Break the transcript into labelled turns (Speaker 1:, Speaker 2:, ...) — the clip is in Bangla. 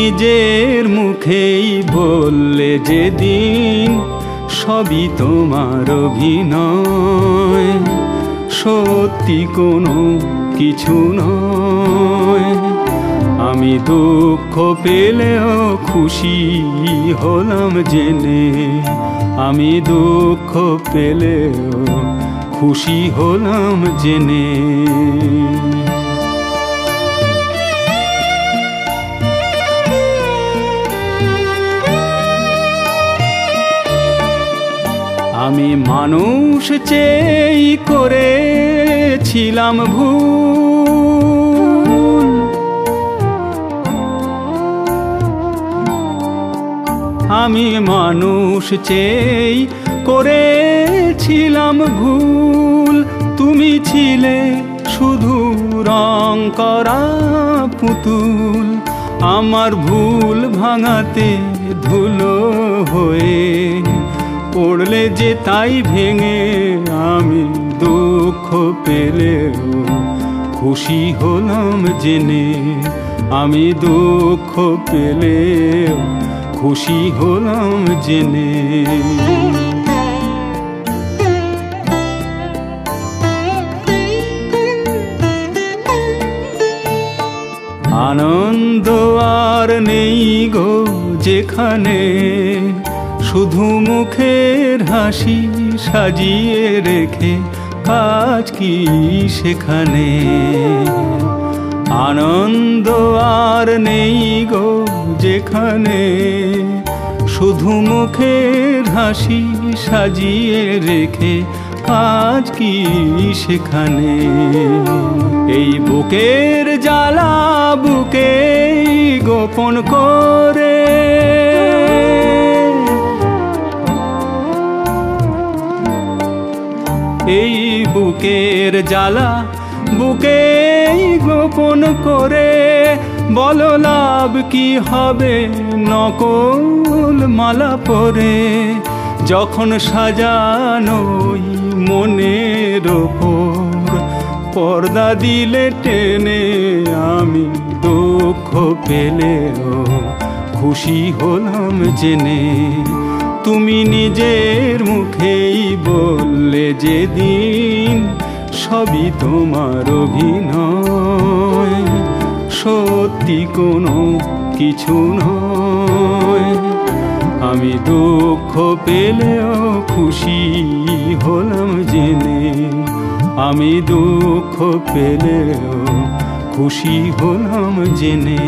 Speaker 1: নিজের মুখেই বললে যেদিন সবই তোমার অভিনয়, সত্যি কোনো কিছু নয়। আমি দুঃখ পেলেও খুশি হলাম জেনে, আমি দুঃখ পেলেও খুশি হলাম জেনে। আমি মানুষ চেয়েই করেছিলাম ভুল, আমি মানুষ চেয়েই করেছিলাম ভুল। তুমি ছিলে শুধু রং করা পুতুল, আমার ভুল ভাঙাতে ধুলো হয়ে পড়লে যে তাই ভেঙে। আমি দুঃখ পেলেও খুশি হলাম জেনে, আমি দুঃখ পেলেও খুশি হলাম জেনে। আনন্দ আর নেই গো যেখানে, শুধু মুখের হাসি সাজিয়ে রেখে কাজ কি সেখানে। আনন্দ আর নেই গো যেখানে, শুধু মুখের হাসি সাজিয়ে রেখে কাজ কি সেখানে। এই বুকের জ্বালা বুকেই গোপন করে, এই বুকের জ্বালা বুকেই গোপন করে। বলো লাভ কি হবে নকল মালা পরে, যখন সাজানোই মনের ওপর পর্দা দিলে টেনে। আমি দুঃখ পেলেও খুশি হলাম জেনে, তুমি নিজের মুখেই বললে যেদিন সবই তোমার অভিনয়, সত্যি কোনো কিছু নয়। আমি দুঃখ পেলেও খুশি হলাম জেনে, আমি দুঃখ পেলেও খুশি হলাম জেনে।